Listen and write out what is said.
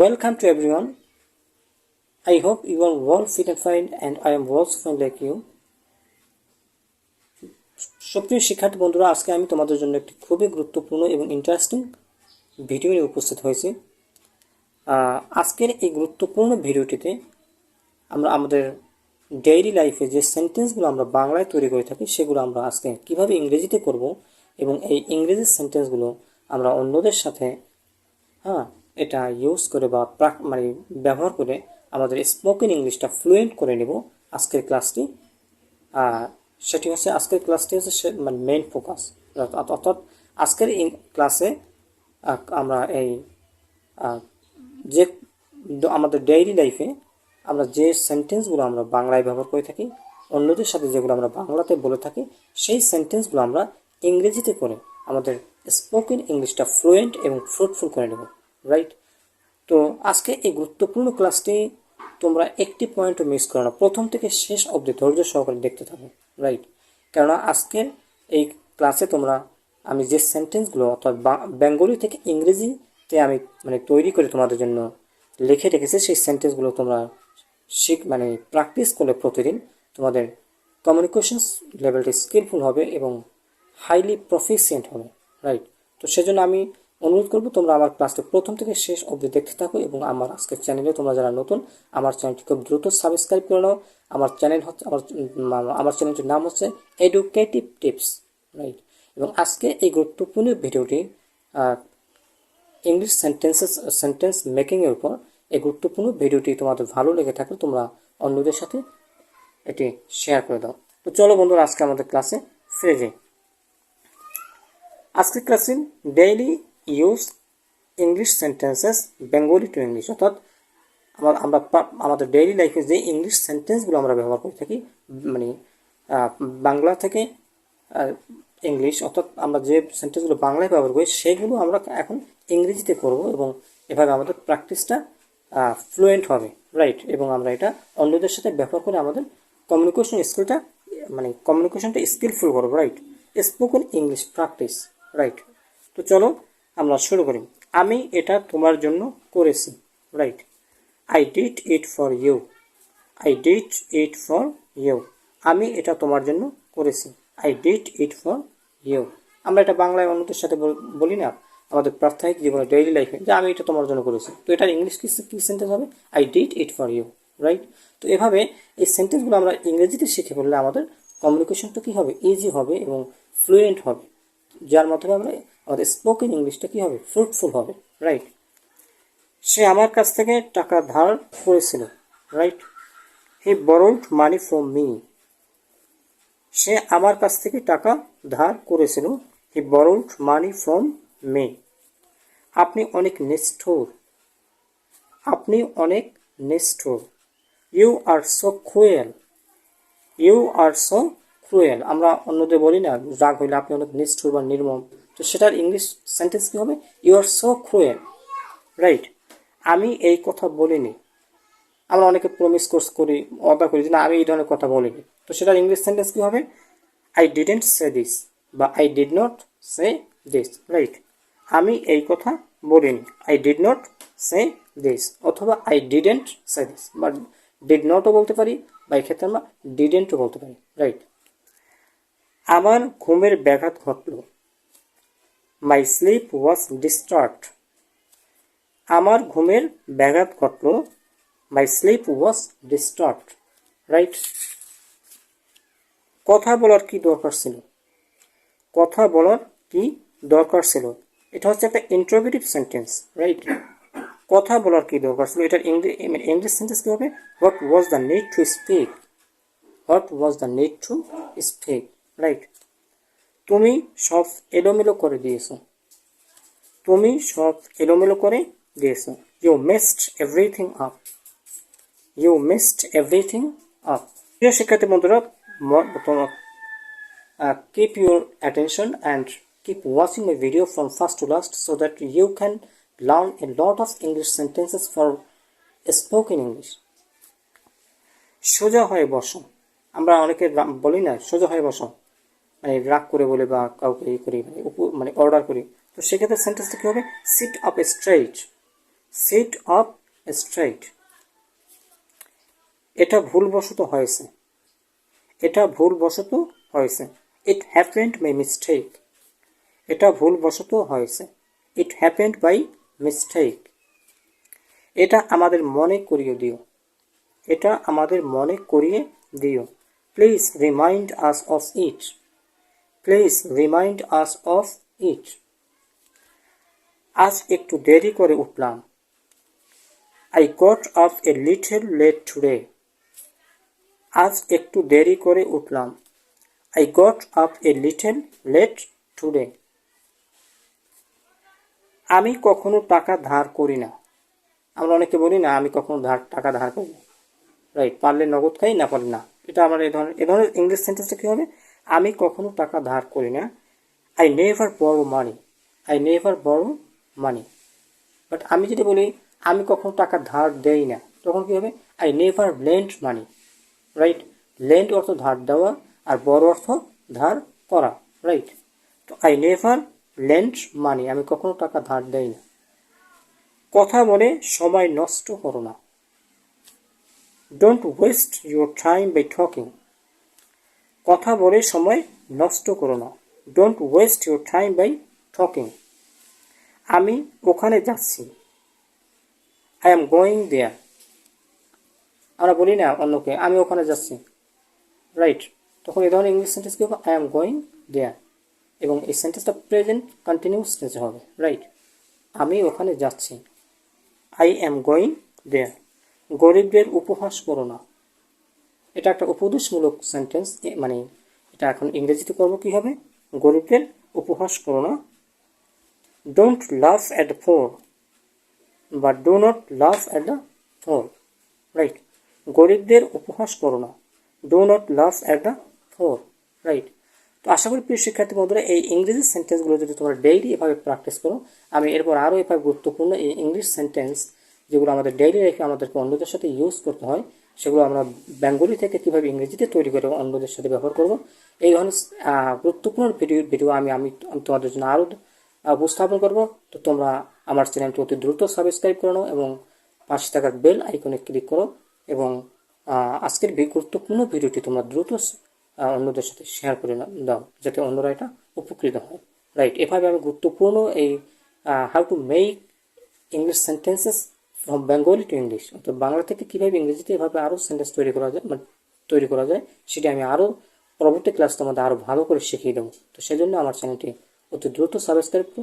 Welcome to everyone. I hope you are all fit and fine and I am also fine like you. সুপ্রিয় শিক্ষার্থী বন্ধুরা, আজকে আমি তোমাদের জন্য একটি খুবই গুরুত্বপূর্ণ এবং ইন্টারেস্টিং ভিডিও নিয়ে উপস্থিত হয়েছি। আজকের এই গুরুত্বপূর্ণ ভিডিওটিতে আমরা আমাদের ডেইলি লাইফে যে সেন্টেন্সগুলো আমরা বাংলায় তৈরি করে থাকি সেগুলো আমরা আজকে কিভাবে ইংরেজিতে করব এবং এই ইংরেজি সেন্টেন্সগুলো আমরা অন্যদের সাথে এটা ইউজ করে বা ব্যবহার করে আমাদের স্পোকেন ইংলিশটা ফ্লুয়েন্ট করে নেব আজকের ক্লাসটি। সেটি হচ্ছে আজকের ক্লাসটি হচ্ছে মেইন ফোকাস, অর্থাৎ আজকের ক্লাসে আমরা এই যে আমাদের ডেইলি লাইফে আমরা যে সেন্টেন্সগুলো আমরা বাংলায় ব্যবহার করে থাকি, অন্যদের সাথে যেগুলো আমরা বাংলাতে বলে থাকি, সেই সেন্টেন্সগুলো আমরা ইংরেজিতে করে আমাদের স্পোকেন ইংলিশটা ফ্লুয়েন্ট এবং ফ্রুটফুল করে নেব, রাইট? তো আজকে এই গুরুত্বপূর্ণ ক্লাসটি তোমরা একটি পয়েন্টও মিস করো না, প্রথম থেকে শেষ অবধি ধৈর্য সহকারে দেখতে থাকো, রাইট? কেননা আজকের এই ক্লাসে আমি যে সেন্টেন্সগুলো অর্থাৎ বেঙ্গলি থেকে ইংরেজিতে আমি তৈরি করে তোমাদের জন্য লিখে রেখেছি, সেই সেন্টেন্সগুলো তোমরা প্র্যাকটিস করলে প্রতিদিন তোমাদের কমিউনিকেশন লেভেলটি স্কিলফুল হবে এবং হাইলি প্রফিসিয়েন্ট হবে, রাইট? তো সেজন্য আমি অনুরোধ করবো তোমরা আমার ক্লাসটি প্রথম থেকে শেষ অবধি দেখতে থাকো এবং আমার আজকের চ্যানেলে তোমরা যারা নতুন, আমার চ্যানেলটি খুব দ্রুত সাবস্ক্রাইব করে নাও। আমার চ্যানেলটির নাম হচ্ছে এডুকেটিভ টিপস, রাইট? এবং আজকে এই গুরুত্বপূর্ণ ভিডিওটি ইংলিশ সেন্টেন্স মেকিংয়ের উপর। এই গুরুত্বপূর্ণ ভিডিওটি তোমাদের ভালো লেগে থাকলে তোমরা অন্যদের সাথে এটি শেয়ার করে দাও। তো চলো বন্ধুরা, আজকে আমাদের ক্লাসে ফিরে যাই। আজকের ক্লাসে daily use English sentences Bengali to English, অর্থাৎ আমরা আমাদের ডেইলি লাইফে যে ইংলিশ সেন্টেন্সগুলো আমরা ব্যবহার করে থাকি বাংলা থেকে ইংলিশ, অর্থাৎ আমরা যে সেন্টেন্সগুলো বাংলায় ব্যবহার করি সেগুলো আমরা এখন ইংরেজিতে করব এবং এভাবে আমাদের প্র্যাকটিসটা ফ্লুয়েন্ট হবে, রাইট? এবং আমরা এটা অন্যদের সাথে ব্যবহার করে আমাদের কমিউনিকেশনটা স্কিলফুল করবো, right? Spoken English practice, right? তো চলো আমরা শুরু করি। আমি এটা তোমার জন্য করেছি, right? I did it for you. I did it for you. আমি এটা তোমার জন্য করেছি। I did it for you. আমরা এটা বাংলায় অন্যদের সাথে বলি না আমাদের প্রাত্যহিক জীবনে, ডেইলি লাইফে, যে আমি এটা তোমার জন্য করেছি। তো এটার ইংলিশ কি সেন্টেন্স হবে? I did it for you, right? তো এভাবে এই সেন্টেন্সগুলো আমরা ইংরেজিতে শিখে ফেললে আমাদের কমিউনিকেশনটা কী হবে? ইজি হবে এবং ফ্লুয়েন্ট হবে, যার মাধ্যমে আমাদের স্পোকেন ইংলিশটা কী হবে? ফ্রুটফুল হবে, রাইট? সে আমার কাছ থেকে টাকা ধার করেছিল, right? He borrowed money from me. সে আমার কাছ থেকে টাকা ধার করেছিল। He borrowed money from me. আপনি অনেক নিষ্ঠুর। আপনি অনেক নিষ্ঠুর। You are so cruel. You are so cruel. আমরা অন্যদের বলি না রাগ হইলে আপনি অনেক নিষ্ঠুর বা নির্মম, তো সেটার ইংলিশ সেন্টেন্স কী হবে? You are so cruel, right? আমি এই কথা বলিনি। আমরা অনেকে প্রমিস করি, অর্ডার করি যে না আমি এই ধরনের কথা বলিনি, তো সেটার ইংলিশ সেন্টেন্স কী হবে? আই ডিডেন্ট সে দিস বা I did not say this, right? আমি এই কথা বলিনি। I did not say this, অথবা আই ডিডেন্ট সে দিস, বা ডিড নটও বলতে পারি বা এক্ষেত্রে আমরা ডিডেন্টও বলতে পারি, রাইট? আমার ঘুমের ব্যাঘাত ঘটল। মাই স্লিপ ওয়াজ ডিস্টার্বড। আমার ঘুমের ব্যাঘাত ঘটল। মাই স্লিপ ওয়াজ ডিস্টার্বড, রাইট? কথা বলার কি দরকার ছিল? কথা বলার কি দরকার ছিল? এটা হচ্ছে একটা ইন্টারোগেটিভ সেন্টেন্স, রাইট? কথা বলার কি দরকার ছিল, এটার ইংলিশ সেন্টেন্স কী হবে? What was the need to speak. What was the need to speak, right? তুমি সব এলোমেলো করে দিয়েছো। তুমি সব এলোমেলো করে দিয়েছো। You messed everything up. You messed everything up. প্রিয় শিক্ষার্থী বন্ধুরা, keep your attention and keep watching my video from first to last so that you can learn a lot of English sentences for spoken English. সোজা হয়ে বসো। আমরা অনেকে বলি না সোজা হয়ে বসো, রাগ করে বলে বা কাউকে করি অর্ডার করি, তো সেক্ষেত্রে সেন্টেন্সটা কী হবে? Sit up straight. Sit up straight. এটা ভুলবশত হয়েছে। এটা ভুলবশত হয়েছে। It happened by mistake. এটা ভুলবশত হয়েছে। It happened by mistake. এটা আমাদের মনে করিয়ে দিও। এটা আমাদের মনে করিয়ে দিও। Please remind us of it. Please remind us of it. আজ একটু দেরি করে উঠলাম। I got up a little late today. আজ একটু দেরি করে উঠলাম। I got up a little late today. আমি কখনো টাকা ধার করি না। আমরা অনেকে বলি না আমি কখনো টাকা ধার করি না, রাইট? পারলে নগদ খাই, না পারলে না। এটা আমার এই ধরনের ইংলিশ সেন্টেন্সটা কী হবে? আমি কখনো টাকা ধার করি না। I never borrow money. I never borrow money. But আমি যদি বলি আমি কখনো টাকা ধার দেই না, তখন কী হবে? I never lend money. Right? Lend অর্থ ধার দেওয়া, আর বড় অর্থ ধার করা, রাইট? তো আই নেভার লেন্ড মানি, আমি কখনো টাকা ধার দেই না। কথা বলে সময় নষ্ট করো না। Don't waste your time by talking. কথা বলে সময় নষ্ট করো না। Don't waste your time by talking. আমি ওখানে যাচ্ছি। I am going there. আমরা বলি না অন্যকে আমি ওখানে যাচ্ছি, রাইট? তখন এই ধরনের ইংলিশ সেন্টেন্স কী হবে? I am going there. এবং এই সেন্টেন্সটা প্রেজেন্ট কন্টিনিউয়াস টেন্সে হবে, রাইট? আমি ওখানে যাচ্ছি। I am going there. গরিবদের উপহাস করো না। এটা একটা উপদেশমূলক সেন্টেন্স, মানে এটা এখন ইংরেজিতে করবো কী হবে? গরিবদের উপহাস করো না। Don't laugh at the poor, বা do not laugh at the poor, right? গরিবদের উপহাস করো না। Do not laugh at the poor, right? তো আশা করি প্রিয় শিক্ষার্থী বন্ধুরা এই ইংরেজি সেন্টেন্সগুলো যদি তোমরা ডেইলি এভাবে প্র্যাকটিস করো, আমি এরপর আরও এভাবে গুরুত্বপূর্ণ এই ইংলিশ সেন্টেন্স যেগুলো আমাদের ডেইলি রেখে আমাদেরকে অন্যদের সাথে ইউজ করতে হয়, সেগুলো আমরা বেঙ্গলি থেকে কীভাবে ইংরেজিতে তৈরি করে অন্যদের সাথে ব্যবহার করব, এই ধরনের গুরুত্বপূর্ণ ভিডিও আমি তোমাদের জন্য আরও উপস্থাপন করব। তো তোমরা আমার চ্যানেলটি অতি দ্রুত সাবস্ক্রাইব করে নাও এবং পাশে থাকার বেল আইকনে ক্লিক করো, এবং আজকের গুরুত্বপূর্ণ ভিডিওটি তোমরা দ্রুত অন্যদের সাথে শেয়ার করে দাও, যাতে অন্যরা এটা উপকৃত হয়, রাইট? এভাবে আমি গুরুত্বপূর্ণ এই how to make English sentences from Bengali to English, অর্থাৎ বাংলা থেকে কীভাবে ইংরেজিতে এভাবে আরও সেন্টেন্স তৈরি করা যায় সেটা আমি আরও পরবর্তী ক্লাস তোমাদের আরও ভালো করে শিখিয়ে দেবো। তো সেজন্য আমার চ্যানেলটি অতি দ্রুত সাবস্ক্রাইব করো।